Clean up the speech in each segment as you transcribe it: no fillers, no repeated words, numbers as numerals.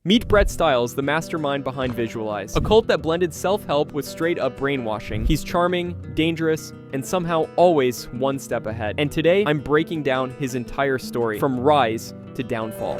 Meet Brett Styles, the mastermind behind Visualize, a cult that blended self-help with straight-up brainwashing. He's charming, dangerous, and somehow always one step ahead. And today, I'm breaking down his entire story, from rise to downfall.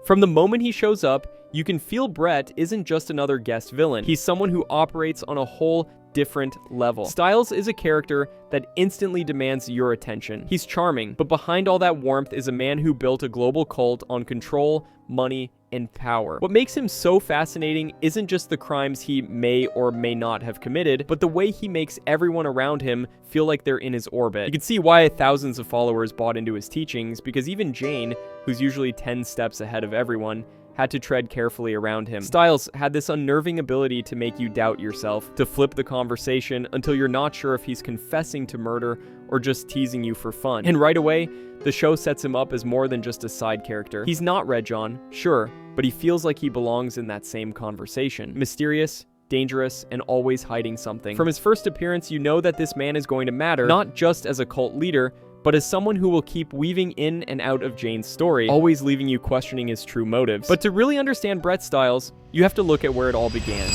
From the moment he shows up, you can feel Brett isn't just another guest villain. He's someone who operates on a whole different level. Styles is a character that instantly demands your attention. He's charming, but behind all that warmth is a man who built a global cult on control, money, and power. What makes him so fascinating isn't just the crimes he may or may not have committed, but the way he makes everyone around him feel like they're in his orbit. You can see why thousands of followers bought into his teachings, because even Jane, who's usually 10 steps ahead of everyone, had to tread carefully around him. Styles had this unnerving ability to make you doubt yourself, to flip the conversation until you're not sure if he's confessing to murder or just teasing you for fun. And right away, the show sets him up as more than just a side character. He's not Red John, sure, but he feels like he belongs in that same conversation. Mysterious, dangerous, and always hiding something. From his first appearance, you know that this man is going to matter, not just as a cult leader, but as someone who will keep weaving in and out of Jane's story, always leaving you questioning his true motives. But to really understand Brett Styles, you have to look at where it all began.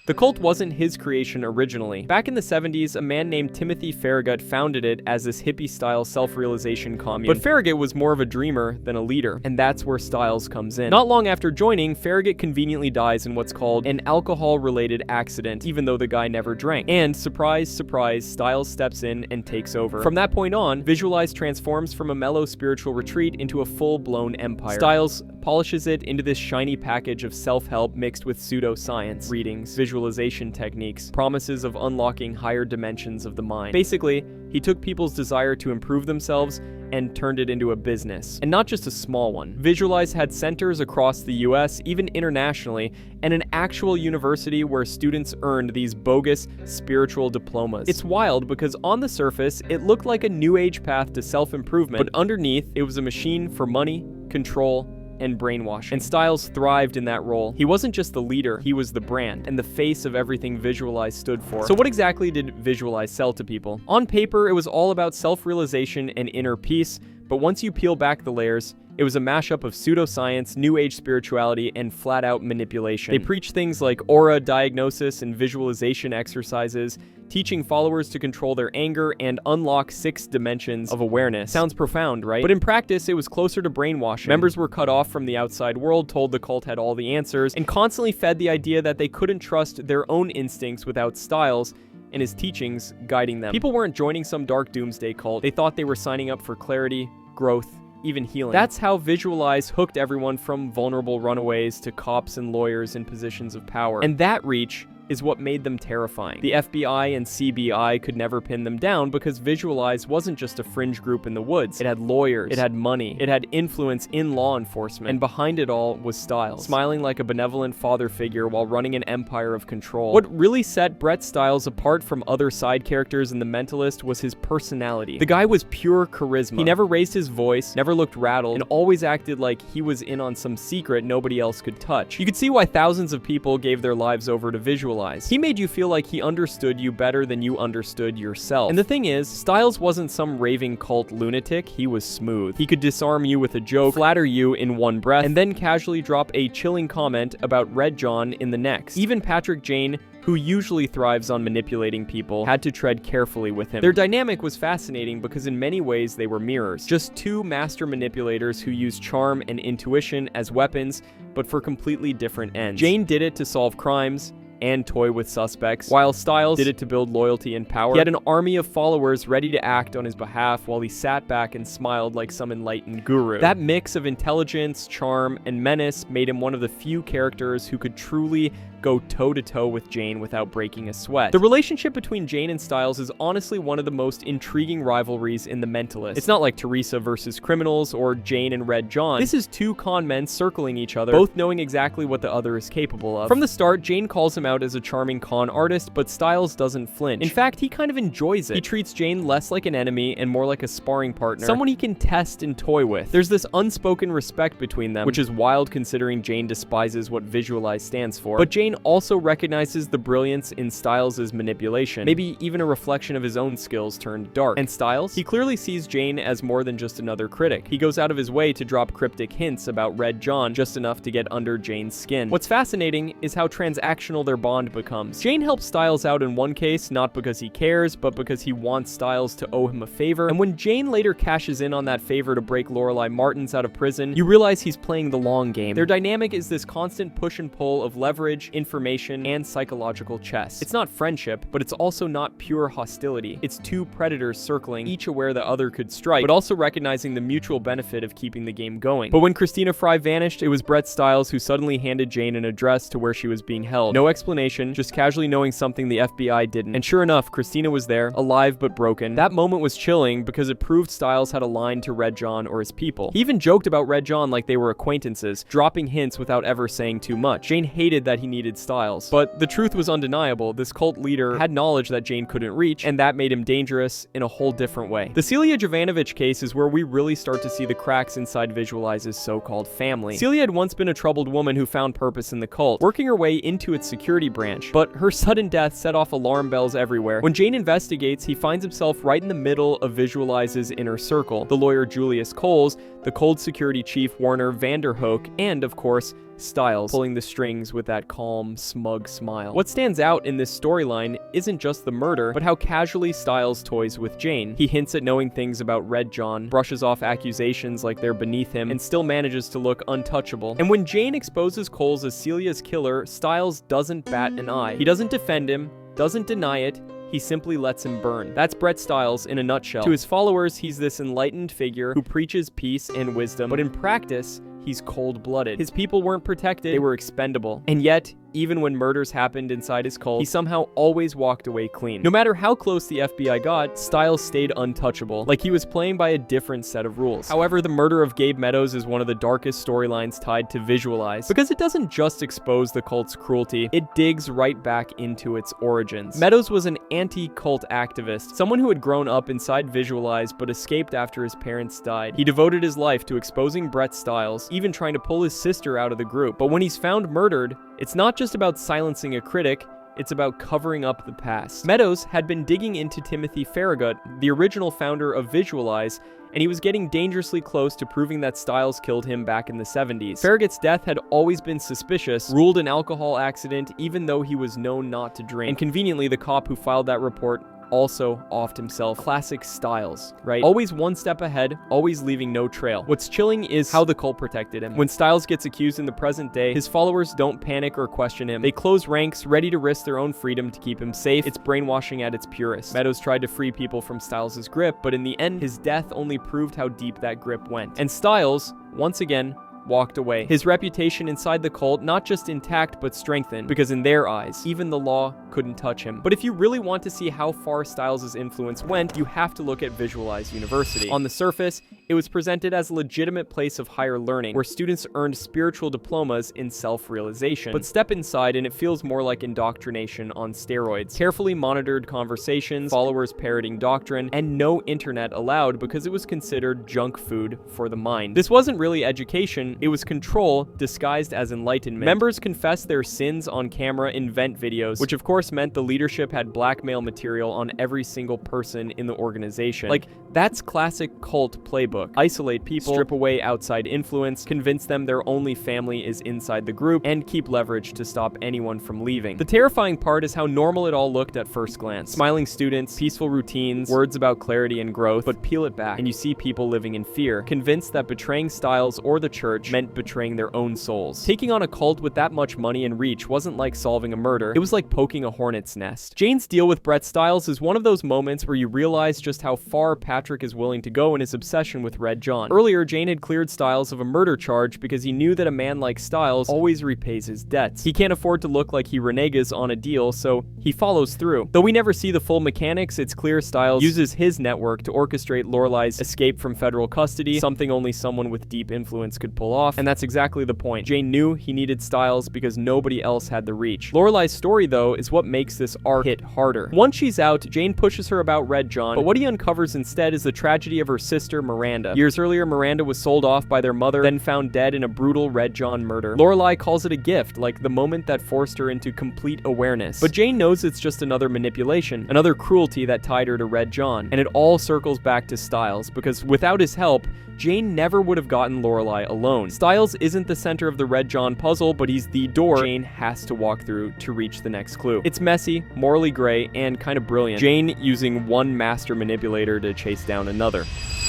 The cult wasn't his creation originally. Back in the 70s, a man named Timothy Farragut founded it as this hippie-style self-realization commune. But Farragut was more of a dreamer than a leader, and that's where Styles comes in. Not long after joining, Farragut conveniently dies in what's called an alcohol-related accident, even though the guy never drank. And surprise, surprise, Styles steps in and takes over. From that point on, Visualize transforms from a mellow spiritual retreat into a full-blown empire. Styles polishes it into this shiny package of self-help mixed with pseudoscience, readings, visualization techniques, promises of unlocking higher dimensions of the mind. Basically, he took people's desire to improve themselves and turned it into a business. And not just a small one. Visualize had centers across the US, even internationally, and an actual university where students earned these bogus spiritual diplomas. It's wild because on the surface, it looked like a new age path to self-improvement, but underneath, it was a machine for money, control, and brainwashing. And Styles thrived in that role. He wasn't just the leader, he was the brand, and the face of everything Visualize stood for. So what exactly did Visualize sell to people? On paper, it was all about self-realization and inner peace, but once you peel back the layers, it was a mashup of pseudoscience, new age spirituality, and flat-out manipulation. They preached things like aura diagnosis and visualization exercises, teaching followers to control their anger and unlock 6 dimensions of awareness. Sounds profound, right? But in practice, it was closer to brainwashing. Members were cut off from the outside world, told the cult had all the answers, and constantly fed the idea that they couldn't trust their own instincts without Styles and his teachings guiding them. People weren't joining some dark doomsday cult. They thought they were signing up for clarity, growth, even healing. That's how Visualize hooked everyone from vulnerable runaways to cops and lawyers in positions of power. And that reach is what made them terrifying. The FBI and CBI could never pin them down because Visualize wasn't just a fringe group in the woods. It had lawyers, it had money, it had influence in law enforcement, and behind it all was Styles, smiling like a benevolent father figure while running an empire of control. What really set Brett Styles apart from other side characters in The Mentalist was his personality. The guy was pure charisma. He never raised his voice, never looked rattled, and always acted like he was in on some secret nobody else could touch. You could see why thousands of people gave their lives over to Visualize. He made you feel like he understood you better than you understood yourself. And the thing is, Styles wasn't some raving cult lunatic, he was smooth. He could disarm you with a joke, flatter you in one breath, and then casually drop a chilling comment about Red John in the next. Even Patrick Jane, who usually thrives on manipulating people, had to tread carefully with him. Their dynamic was fascinating because in many ways they were mirrors. Just 2 master manipulators who used charm and intuition as weapons, but for completely different ends. Jane did it to solve crimes and toy with suspects, while Styles did it to build loyalty and power. He had an army of followers ready to act on his behalf while he sat back and smiled like some enlightened guru. That mix of intelligence, charm, and menace made him one of the few characters who could truly go toe-to-toe with Jane without breaking a sweat. The relationship between Jane and Styles is honestly one of the most intriguing rivalries in The Mentalist. It's not like Teresa versus criminals or Jane and Red John. This is 2 con men circling each other, both knowing exactly what the other is capable of. From the start, Jane calls him out as a charming con artist, but Styles doesn't flinch. In fact, he kind of enjoys it. He treats Jane less like an enemy and more like a sparring partner, someone he can test and toy with. There's this unspoken respect between them, which is wild considering Jane despises what Visualize stands for. But Jane Jane also recognizes the brilliance in Styles' manipulation, maybe even a reflection of his own skills turned dark. And Styles? He clearly sees Jane as more than just another critic. He goes out of his way to drop cryptic hints about Red John just enough to get under Jane's skin. What's fascinating is how transactional their bond becomes. Jane helps Styles out in one case, not because he cares, but because he wants Styles to owe him a favor, and when Jane later cashes in on that favor to break Lorelei Martins out of prison, you realize he's playing the long game. Their dynamic is this constant push and pull of leverage, information, and psychological chess. It's not friendship, but it's also not pure hostility. It's two predators circling, each aware the other could strike, but also recognizing the mutual benefit of keeping the game going. But when Christina Fry vanished, it was Brett Styles who suddenly handed Jane an address to where she was being held. No explanation, just casually knowing something the FBI didn't. And sure enough, Christina was there, alive but broken. That moment was chilling because it proved Styles had a line to Red John or his people. He even joked about Red John like they were acquaintances, dropping hints without ever saying too much. Jane hated that he needed Styles. But the truth was undeniable. This cult leader had knowledge that Jane couldn't reach, and that made him dangerous in a whole different way. The Celia Jovanovic case is where we really start to see the cracks inside Visualize's so-called family. Celia had once been a troubled woman who found purpose in the cult, working her way into its security branch, but her sudden death set off alarm bells everywhere. When Jane investigates, he finds himself right in the middle of Visualize's inner circle: the lawyer Julius Coles, the cold security chief Warner Vanderhoek, and of course, Styles, pulling the strings with that calm, smug smile. What stands out in this storyline isn't just the murder, but how casually Styles toys with Jane. He hints at knowing things about Red John, brushes off accusations like they're beneath him, and still manages to look untouchable. And when Jane exposes Coles as Celia's killer, Styles doesn't bat an eye. He doesn't defend him, doesn't deny it, he simply lets him burn. That's Brett Styles in a nutshell. To his followers, he's this enlightened figure who preaches peace and wisdom, but in practice, he's cold-blooded. His people weren't protected, they were expendable. And yet, even when murders happened inside his cult, he somehow always walked away clean. No matter how close the FBI got, Styles stayed untouchable, like he was playing by a different set of rules. However, the murder of Gabe Meadows is one of the darkest storylines tied to Visualize, because it doesn't just expose the cult's cruelty, it digs right back into its origins. Meadows was an anti-cult activist, someone who had grown up inside Visualize but escaped after his parents died. He devoted his life to exposing Brett Styles, even trying to pull his sister out of the group. But when he's found murdered, it's not just about silencing a critic, it's about covering up the past. Meadows had been digging into Timothy Farragut, the original founder of Visualize, and he was getting dangerously close to proving that Styles killed him back in the 70s. Farragut's death had always been suspicious, ruled an alcohol accident even though he was known not to drink. And conveniently, the cop who filed that report also offed himself. Classic Styles, right? Always one step ahead, always leaving no trail. What's chilling is how the cult protected him. When Styles gets accused in the present day, his followers don't panic or question him. They close ranks, ready to risk their own freedom to keep him safe. It's brainwashing at its purest. Meadows tried to free people from Styles' grip, but in the end, his death only proved how deep that grip went. And Styles, once again, walked away. His reputation inside the cult not just intact but strengthened, because in their eyes, even the law couldn't touch him. But if you really want to see how far Styles' influence went, you have to look at Visualize University. On the surface, it was presented as a legitimate place of higher learning, where students earned spiritual diplomas in self-realization. But step inside and it feels more like indoctrination on steroids. Carefully monitored conversations, followers parroting doctrine, and no internet allowed because it was considered junk food for the mind. This wasn't really education, it was control disguised as enlightenment. Members confessed their sins on camera in vent videos, which of course meant the leadership had blackmail material on every single person in the organization. Like, that's classic cult playbook. Isolate people, strip away outside influence, convince them their only family is inside the group, and keep leverage to stop anyone from leaving. The terrifying part is how normal it all looked at first glance. Smiling students, peaceful routines, words about clarity and growth, but peel it back and you see people living in fear, convinced that betraying Styles or the church meant betraying their own souls. Taking on a cult with that much money and reach wasn't like solving a murder, it was like poking a hornet's nest. Jane's deal with Brett Styles is one of those moments where you realize just how far Patrick is willing to go in his obsession with Red John. Earlier, Jane had cleared Styles of a murder charge because he knew that a man like Styles always repays his debts. He can't afford to look like he reneges on a deal, so he follows through. Though we never see the full mechanics, it's clear Styles uses his network to orchestrate Lorelei's escape from federal custody, something only someone with deep influence could pull off, and that's exactly the point. Jane knew he needed Styles because nobody else had the reach. Lorelei's story, though, is what makes this arc hit harder. Once she's out, Jane pushes her about Red John, but what he uncovers instead is the tragedy of her sister, Miranda. Miranda. Years earlier, Miranda was sold off by their mother, then found dead in a brutal Red John murder. Lorelai calls it a gift, like the moment that forced her into complete awareness. But Jane knows it's just another manipulation, another cruelty that tied her to Red John. And it all circles back to Stiles, because without his help, Jane never would have gotten Lorelai alone. Stiles isn't the center of the Red John puzzle, but he's the door Jane has to walk through to reach the next clue. It's messy, morally gray, and kind of brilliant. Jane using one master manipulator to chase down another.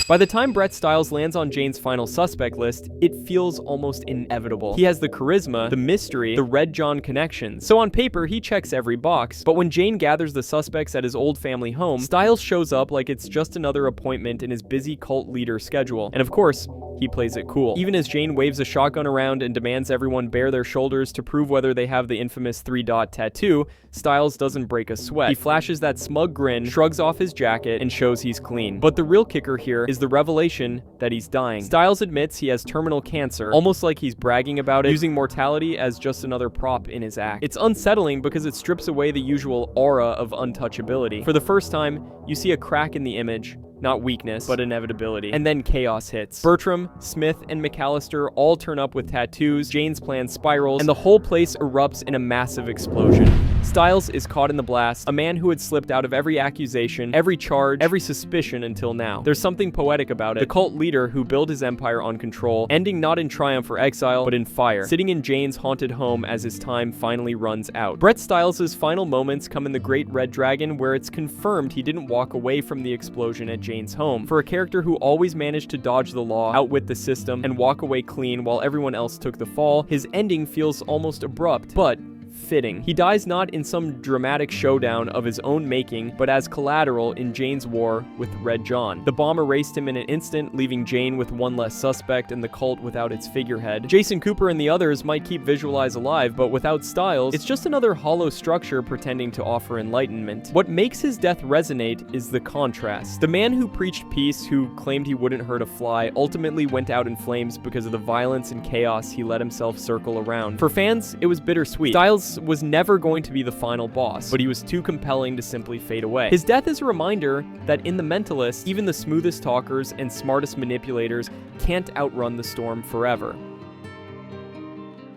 By the time Brett Stiles lands on Jane's final suspect list, it feels almost inevitable. He has the charisma, the mystery, the Red John connections. So on paper, he checks every box. But when Jane gathers the suspects at his old family home, Stiles shows up like it's just another appointment in his busy cult leader schedule. And of course, he plays it cool. Even as Jane waves a shotgun around and demands everyone bare their shoulders to prove whether they have the infamous 3-dot tattoo, Stiles doesn't break a sweat. He flashes that smug grin, shrugs off his jacket, and shows he's clean. But the real kicker here is the revelation that he's dying. Stiles admits he has terminal cancer, almost like he's bragging about it, using mortality as just another prop in his act. It's unsettling because it strips away the usual aura of untouchability. For the first time, you see a crack in the image, not weakness, but inevitability. And then chaos hits. Bertram, Smith, and McAllister all turn up with tattoos, Jane's plan spirals, and the whole place erupts in a massive explosion. Stiles is caught in the blast, a man who had slipped out of every accusation, every charge, every suspicion until now. There's something poetic about it. The cult leader who built his empire on control, ending not in triumph or exile, but in fire, sitting in Jane's haunted home as his time finally runs out. Brett Stiles' final moments come in The Great Red Dragon, where it's confirmed he didn't walk away from the explosion at Jane's home. For a character who always managed to dodge the law, outwit the system, and walk away clean while everyone else took the fall, his ending feels almost abrupt, but fitting. He dies not in some dramatic showdown of his own making, but as collateral in Jane's war with Red John. The bomb erased him in an instant, leaving Jane with one less suspect and the cult without its figurehead. Jason Cooper and the others might keep Visualize alive, but without Stiles, it's just another hollow structure pretending to offer enlightenment. What makes his death resonate is the contrast. The man who preached peace, who claimed he wouldn't hurt a fly, ultimately went out in flames because of the violence and chaos he let himself circle around. For fans, it was bittersweet. Stiles was never going to be the final boss, but he was too compelling to simply fade away. His death is a reminder that in The Mentalist, even the smoothest talkers and smartest manipulators can't outrun the storm forever.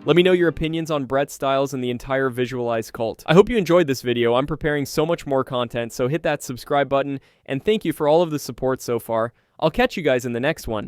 Let me know your opinions on Brett Stiles and the entire Visualize cult. I hope you enjoyed this video. I'm preparing so much more content, so hit that subscribe button, and thank you for all of the support so far. I'll catch you guys in the next one.